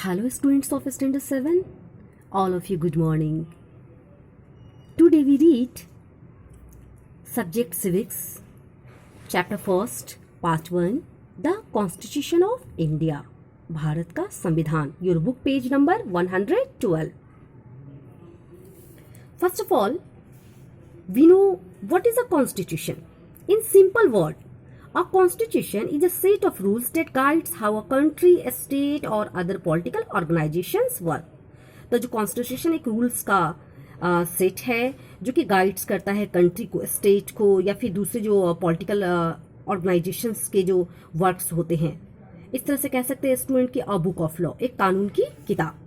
Hello, students of Standard 7. All of you, good morning. Today we read Subject Civics, Chapter 1st, Part 1, The Constitution of India. Bharat का संविधान. Your book page number 112. First of all, we know what is a constitution. In simple word, a constitution is a set of rules that guides how a country, a state or other political organizations work. तो जो constitution एक rules का set है जो कि guides करता है country को, स्टेट को या फिर दूसरे जो पॉलिटिकल ऑर्गेनाइजेशंस के जो वर्क्स होते हैं. इस तरह से कह सकते हैं स्टूडेंट की अ बुक ऑफ लॉ, एक कानून की किताब.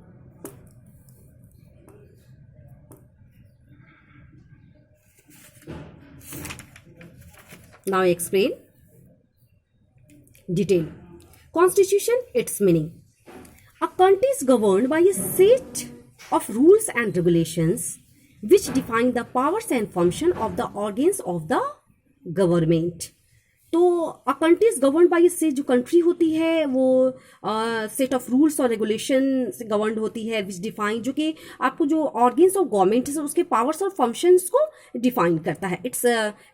Now explain detail. Constitution, its meaning. A country is governed by a set of rules and regulations which define the powers and function of the organs of the government. तो a country is govern by से जो country होती है वो set of rules और regulation से govern होती है विच डिफाइन, जो कि आपको जो ऑर्गेन्स ऑफ गवर्नमेंट है उसके पावर्स और फंक्शंस को डिफाइन करता है. It's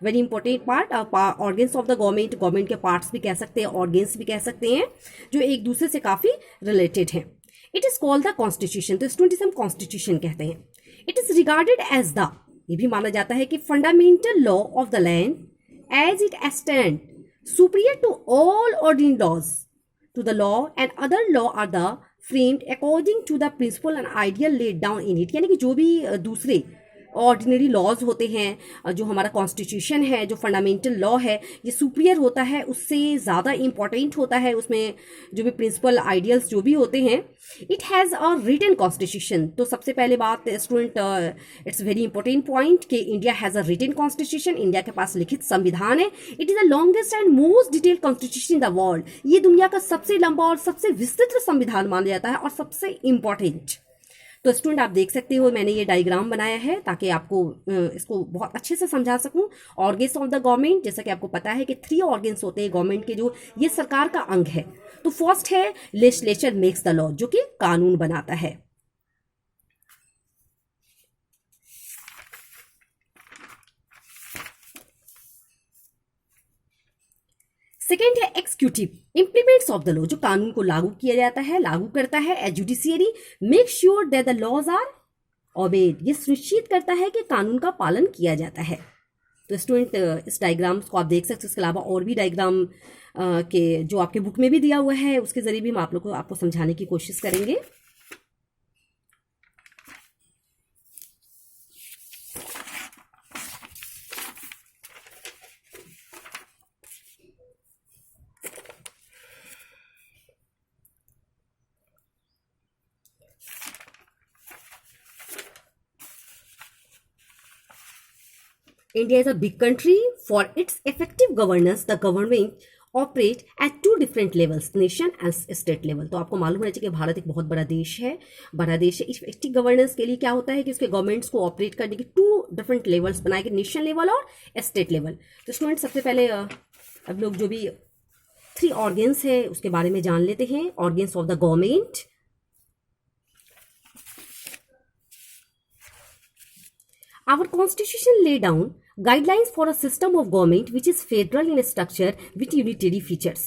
very important part. Organs of the government के पार्ट्स भी कह सकते हैं, ऑर्गेन्स भी कह सकते हैं, जो एक दूसरे से काफ़ी रिलेटेड हैं. It is called the constitution. तो स्टूडेंट इसे हम कॉन्स्टिट्यूशन कहते हैं. It is regarded as the, ये भी माना जाता है कि fundamental law of the land as it stands superior to all ordinary laws to the law, and other law are the framed according to the principle and ideal laid down in it. यानी कि जो भी दूसरे ordinary laws होते हैं, जो हमारा constitution है, जो फंडामेंटल लॉ है, ये सुपीरियर होता है, उससे ज़्यादा इंपॉर्टेंट होता है, उसमें जो भी प्रिंसिपल आइडियल्स जो भी होते हैं. It has a written constitution. तो सबसे पहले बात student, it's very important point कि India has a written constitution. India के पास लिखित संविधान है. It is the longest and most detailed constitution in the world. ये दुनिया का सबसे लंबा और सबसे विस्तृत संविधान माना जाता है और सबसे इंपॉर्टेंट. तो स्टूडेंट आप देख सकते हो मैंने ये डायग्राम बनाया है ताकि आपको इसको बहुत अच्छे से समझा सकूं. ऑर्गेन्स ऑफ द गवर्नमेंट, जैसा कि आपको पता है कि 3 ऑर्गेन्स होते हैं गवर्नमेंट के, जो ये सरकार का अंग है. तो फर्स्ट है लेजिस्लेचर मेक्स द लॉ, जो कि कानून बनाता है. सेकेंड है executive, implements of the law, जो कानून को लागू किया जाता है, लागू करता है. As judiciary make sure that the laws are obeyed, ये सुनिश्चित करता है कि कानून का पालन किया जाता है. तो स्टूडेंट इस डायग्राम्स को आप देख सकते हो. इसके अलावा और भी डायग्राम के जो आपके बुक में भी दिया हुआ है उसके जरिए भी हम आप लोग को आपको समझाने की कोशिश करेंगे. India is a big country. For its effective governance, the government operate at 2 different levels, nation and state level. तो आपको मालूम होना चाहिए कि भारत एक बहुत बड़ा देश है. इफेक्टिव गवर्नेंस के लिए क्या होता है कि उसके गवर्नमेंट्स को ऑपरेट करने के 2 डिफरेंट लेवल्स बनाए गए, नेशन लेवल और स्टेट लेवल. तो स्टूडेंट सबसे पहले अब लोग जो भी 3 ऑर्गेन्स है उसके बारे में जान लेते हैं. Organs of the government, our constitution lay down guidelines for a system of government which is federal in structure with unitary features.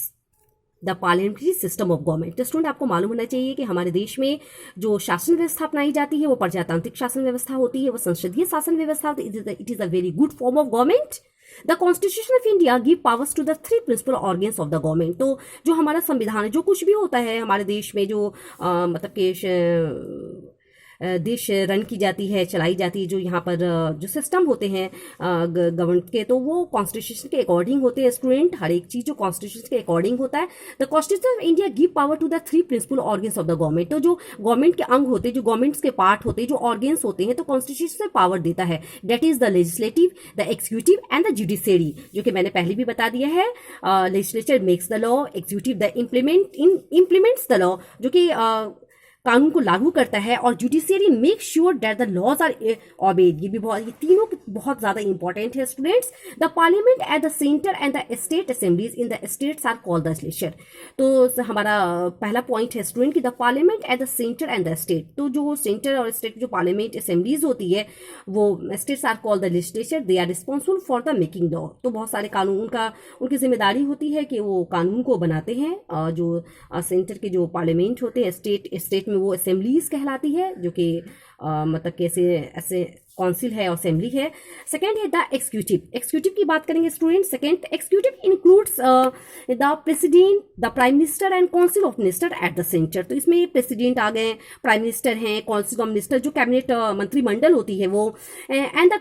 The parliamentary system of government. तो स्टूडेंट आपको मालूम होना चाहिए कि हमारे देश में जो शासन व्यवस्था अपनाई जाती है वो प्रजातांत्रिक शासन व्यवस्था होती है, वो संसदीय शासन व्यवस्था होती है. It is a very good form of government. The constitution of India give powers to the 3 principal organs of the government. तो जो हमारा संविधान है, जो कुछ भी होता है हमारे देश में, जो मतलब कि देश रन की जाती है, चलाई जाती है, जो यहाँ पर जो सिस्टम होते हैं गवर्नमेंट के, तो वो कॉन्स्टिट्यूशन के अकॉर्डिंग होते हैं. स्टूडेंट हर एक चीज़ जो कॉन्स्टिट्यूशन के अकॉर्डिंग होता है. The constitution of India give power to the 3 principal organs of the government. तो जो गवर्नमेंट के अंग होते हैं, जो गवर्नमेंट्स के पार्ट होते हैं, जो ऑर्गेन्स होते हैं, तो कॉन्स्टिट्यूशन से पावर देता है. That is the legislative, the executive and the judiciary, जो कि मैंने पहले भी बता दिया है. Legislature makes the law, executive the implements the law, जो कि कानून को लागू करता है, और judiciary make sure that the laws are obeyed. ये तीनों बहुत ज्यादा इंपॉर्टेंट है students. The parliament at the centre and the state assemblies in the states are called the legislature. तो हमारा पहला पॉइंट है स्टूडेंट कि the parliament at the centre and the state, तो जो सेंटर और स्टेट जो पार्लियामेंट असेंबलीज होती है वो states are called the legislature, they are responsible for the making law. तो बहुत सारे कानून का उनकी जिम्मेदारी होती है कि वो कानून को बनाते हैं। जो सेंटर के जो पार्लियामेंट होते हैं, स्टेट में वो असेंबलीज कहलाती है, जो कि मतलब कैसे ऐसे काउंसिल है और असेंबली है। सेकेंड है द एग्जीक्यूटिव की बात करेंगे student. Second, executive includes the president, the prime minister and council of minister eight the centre. तो इसमें प्रेसिडेंट आ गए, प्राइम मिनिस्टर हैं, काउंसिल ऑफ मिनिस्टर जो कैबिनेट मंत्रिमंडल होती है वो, and the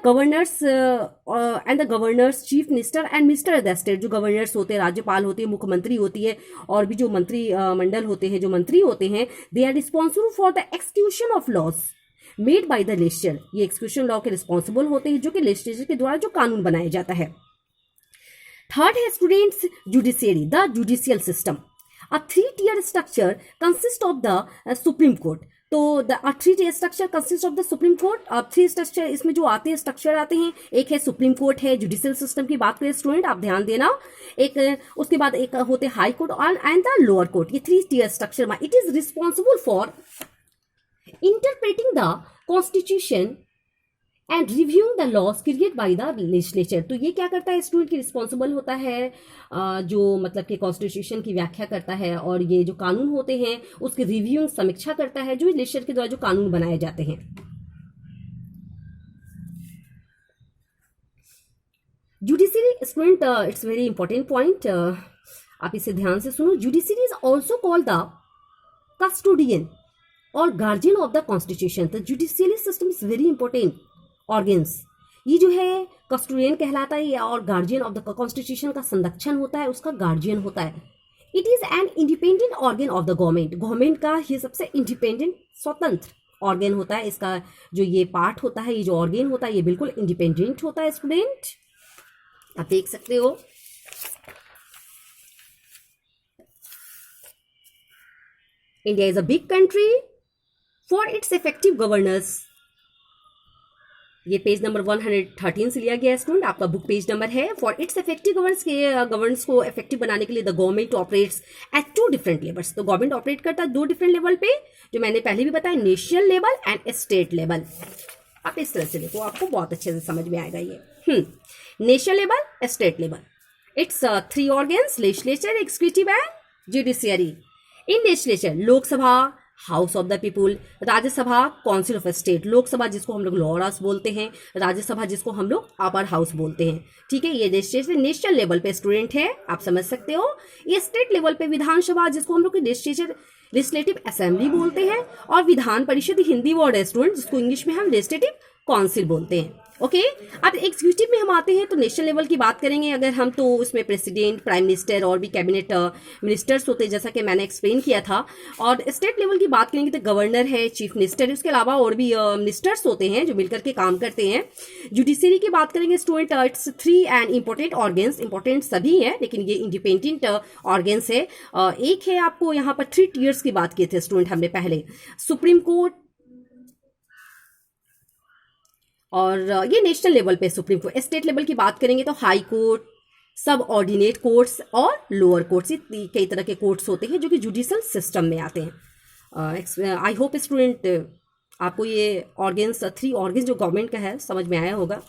governors chief minister and minister of the state, जो गवर्नर्स होते हैं, राज्यपाल होते हैं, मुख्यमंत्री होती है, और भी जो मंत्रिमंडल होते हैं, जो मंत्री होते हैं, they are responsible for the execution of laws made by the legislature. ये एक्सक्यूशन लॉ के रिस्पॉन्सिबल होते हैं, जो कि लेजिस्लेचर के द्वारा जो कानून बनाया जाता है। थर्ड है students judiciary, the judicial system, a 3-tier structure consist of the supreme court. तो the 3-tier structure consist of the supreme court. अब 3 स्ट्रक्चर इसमें जो आते हैं, स्ट्रक्चर आते हैं, एक है सुप्रीम कोर्ट है, जुडिशियल सिस्टम की बात करें स्टूडेंट आप ध्यान देना, एक उसके बाद एक होते high court and the lower court. ये 3-tier स्ट्रक्चर में it is responsible for interpreting the constitution and reviewing the laws created by the legislature। तो ये क्या करता है स्टूडेंट की रिस्पॉन्सिबल होता है, जो मतलब कि कॉन्स्टिट्यूशन की व्याख्या करता है, और ये जो कानून होते हैं उसकी रिव्यूइंग समीक्षा करता है, जो लेजिस्लेचर के द्वारा जो कानून बनाए जाते हैं। Judiciary student, it's very important point, आप इसे ध्यान से सुनो। Judiciary is also called the custodian और गार्जियन ऑफ द कॉन्स्टिट्यूशन। तो judicial system is very important organs. ये जो है कस्टोडियन कहलाता है, और गार्जियन ऑफ द कॉन्स्टिट्यूशन का संरक्षण होता है, उसका गार्जियन होता है। It is an independent organ of the government का ये सबसे इंडिपेंडेंट स्वतंत्र ऑर्गन होता है। इसका जो ये पार्ट होता है, ये जो ऑर्गन होता है, ये बिल्कुल इंडिपेंडेंट होता है स्टूडेंट, आप देख सकते हो। India is a big country for its effective governance. ये पेज नंबर 113 से लिया गया है स्टूडेंट, आपका बुक पेज नंबर है। फॉर इट्स इफेक्टिव गवर्नेंस को इफेक्टिव बनाने के लिए the government operates at 2 different levels. तो गवर्नमेंट ऑपरेट करता है 2 डिफरेंट लेवल पे, जो मैंने पहले भी बताया, national level and state level. आप इस तरह से देखो, आपको बहुत अच्छे से समझ में आएगा ये। National level, state level, it's 3 organs, legislature, executive and judiciary. In legislature Lok Sabha, house of the people, Rajya Sabha, council of state. Lok Sabha जिसको हम लोग लोअर हाउस बोलते हैं, राज्यसभा जिसको हम लोग अपर हाउस बोलते हैं, ठीक है। ये लेजिस्लेचर नेशनल लेवल पे स्टूडेंट है, आप समझ सकते हो। ये स्टेट लेवल पे विधानसभा, जिसको हम लोग लेजिस्लेटिव असेंबली बोलते हैं, और विधान परिषद हिंदी वर्ड है स्टूडेंट, जिसको इंग्लिश में हम लेजिस्लेटिव काउंसिल बोलते हैं। ओके, अब एग्जीक्यूटिव में हम आते हैं तो नेशनल लेवल की बात करेंगे अगर हम, तो उसमें प्रेसिडेंट, प्राइम मिनिस्टर और भी कैबिनेट मिनिस्टर्स होते हैं, जैसा कि मैंने एक्सप्लेन किया था। और स्टेट लेवल की बात करेंगे तो गवर्नर है, चीफ मिनिस्टर है, उसके अलावा और भी मिनिस्टर्स होते हैं जो मिलकर के काम करते हैं। जुडिशरी की बात करेंगे student, it's 3 and important organs, important सभी हैं लेकिन ये इंडिपेंडेंट ऑर्गन्स है। एक है, आपको यहाँ पर 3 टियर्स की बात की थी स्टूडेंट हमने पहले, सुप्रीम कोर्ट, और ये नेशनल लेवल पे सुप्रीम कोर्ट। स्टेट लेवल की बात करेंगे तो हाई कोर्ट, सब ऑर्डिनेट कोर्ट्स और लोअर कोर्ट्स, कई तरह के कोर्ट्स होते हैं जो कि जुडिशियल सिस्टम में आते हैं। आई होप स्टूडेंट आपको ये ऑर्गन्स, 3 ऑर्गन्स जो गवर्नमेंट का है, समझ में आया होगा।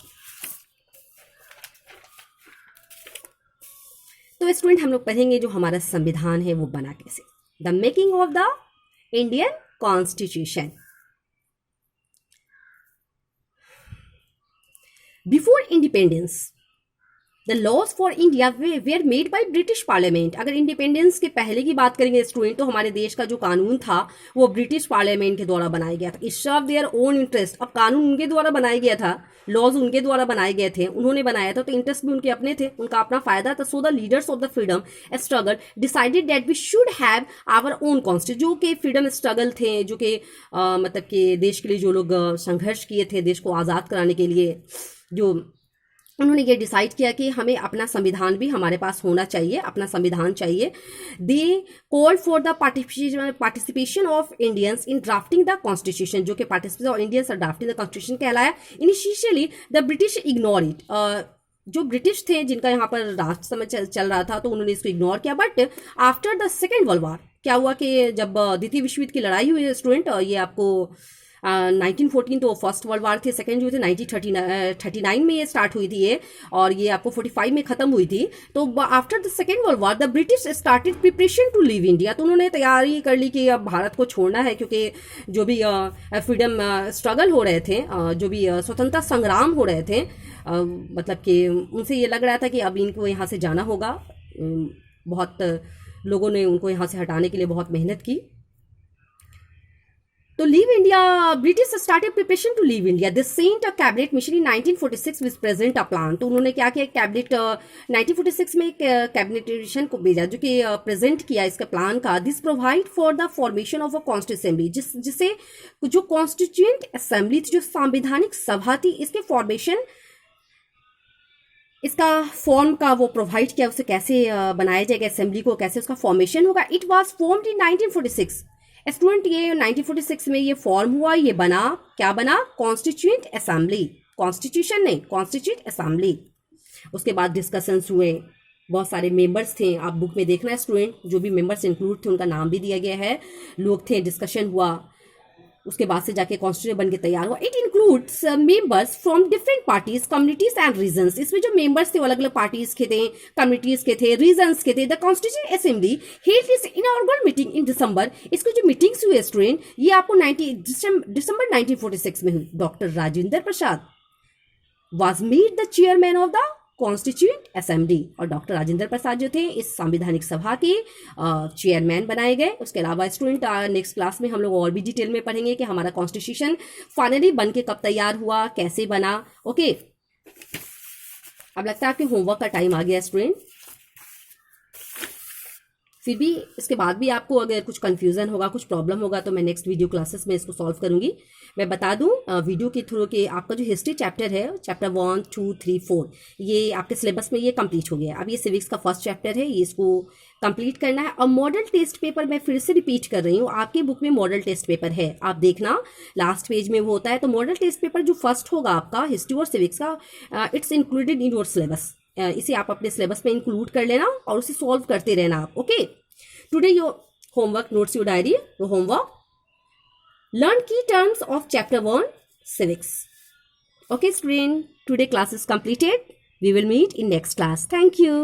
तो स्टूडेंट हम लोग पढ़ेंगे जो हमारा संविधान है वो बना कैसे, the making of the Indian constitution. Before independence, the laws for India were made by British Parliament। अगर इंडिपेंडेंस के पहले की बात करेंगे स्टूडेंट, तो हमारे देश का जो कानून था वो ब्रिटिश पार्लियामेंट के द्वारा बनाया गया था। It serve their own interest. अब कानून उनके द्वारा बनाया गया था, लॉज उनके द्वारा बनाए गए थे, उन्होंने बनाया था, तो इंटरेस्ट भी उनके अपने थे, उनका अपना फायदा था। So the leaders of the freedom struggle decided that we should have our own constitution. जो कि फ्रीडम स्ट्रगल थे, जो कि मतलब कि देश के लिए जो लोग संघर्ष किए थे, देश को आज़ाद कराने के लिए, जो उन्होंने ये डिसाइड किया कि हमें अपना संविधान भी हमारे पास होना चाहिए, अपना संविधान चाहिए। They called for the participation of Indians in drafting the constitution, जो कि participation of Indians drafting the constitution कहलाया। Initially the British ignore it, जो ब्रिटिश थे जिनका यहाँ पर राज समय चल रहा था तो उन्होंने इसको इग्नोर किया। But after the second world war क्या हुआ कि जब द्वितीय विश्व युद्ध की लड़ाई हुई स्टूडेंट, ये आपको 1914 तो फर्स्ट वर्ल्ड वार थे, सेकेंड जो थे 1939 में ये स्टार्ट हुई थी ये, और ये आपको 45 में ख़त्म हुई थी। तो after the second world war the British started preparation to leave India, तो उन्होंने तैयारी कर ली कि अब भारत को छोड़ना है, क्योंकि जो भी फ्रीडम स्ट्रगल हो रहे थे, जो भी स्वतंत्रता संग्राम हो रहे थे, मतलब कि उनसे ये लग रहा था कि अब इनको यहाँ से जाना होगा। बहुत लोगों ने उनको यहाँ से हटाने के लिए बहुत मेहनत की। तो leave India, British started preparation to leave India. This sent a cabinet mission in 1946 which present a plan, तो उन्होंने क्या किया, कैबिनेट 1946 में एक कैबिनेट मिशन को भेजा जो कि प्रेजेंट किया इसका प्लान का। This provide for the formation of a constituent assembly, जिसे जो कॉन्स्टिट्यूएंट असेंबली जो संवैधानिक सभा थी, इसके फॉर्मेशन, इसका फॉर्म का वो प्रोवाइड किया, उसे कैसे बनाया जाएगा, असेंबली को कैसे उसका फॉर्मेशन होगा। It was formed in 1946 student, ये 1946 में ये फॉर्म हुआ, ये बना, क्या बना, कॉन्स्टिट्यूएंट असेंबली, कॉन्स्टिट्यूशन नहीं, कॉन्स्टिट्यूएंट असेंबली। उसके बाद डिस्कशंस हुए, बहुत सारे मेंबर्स थे, आप बुक में देखना स्टूडेंट, जो भी मेंबर्स इंक्लूड थे उनका नाम भी दिया गया है, लोग थे, डिस्कशन हुआ, उसके बाद से जाके कॉन्स्टिट्यूशन बन के तैयार हुआ। It includes members from different parties, communities and regions, इसमें जो मेंबर्स थे वो अलग अलग पार्टीज के थे, कम्युनिटीज के थे, रीजन्स के थे। The constitution assembly held its inaugural meeting in December, इसकी जो मीटिंग्स हुई स्टूडेंट, ये आपको दिसंबर 1946 में हुई। Doctor Rajendra Prasad was made the chairman of the constituent assembly, और डॉक्टर राजेंद्र प्रसाद जो थे इस संवैधानिक सभा के चेयरमैन बनाए गए। उसके अलावा स्टूडेंट नेक्स्ट क्लास में हम लोग और भी डिटेल में पढ़ेंगे कि हमारा कॉन्स्टिट्यूशन फाइनली बन के कब तैयार हुआ, कैसे बना। ओके, अब लगता है आपके होमवर्क का टाइम आ गया स्टूडेंट। फिर भी इसके बाद भी आपको अगर कुछ कंफ्यूजन होगा, कुछ प्रॉब्लम होगा, तो मैं नेक्स्ट वीडियो क्लासेस में इसको सॉल्व करूंगी। मैं बता दूं वीडियो के थ्रू कि आपका जो हिस्ट्री चैप्टर है, चैप्टर 1, 2, 3, 4, ये आपके सिलेबस में ये कंप्लीट हो गया। अब ये सिविक्स का फर्स्ट चैप्टर है, ये इसको कंप्लीट करना है। और मॉडल टेस्ट पेपर मैं फिर से रिपीट कर रही हूँ, आपके बुक में मॉडल टेस्ट पेपर है, आप देखना लास्ट पेज में वो होता है। तो मॉडल टेस्ट पेपर जो फर्स्ट होगा आपका हिस्ट्री और सिविक्स का, it's included in your syllabus, इसे आप अपने सिलेबस में इंक्लूड कर लेना और उसे सॉल्व करते रहना आप। Okay, today your homework, notes your diary, your homework, learn key terms of chapter 1 civics. Okay student, today class is completed. We will meet in next class. Thank you.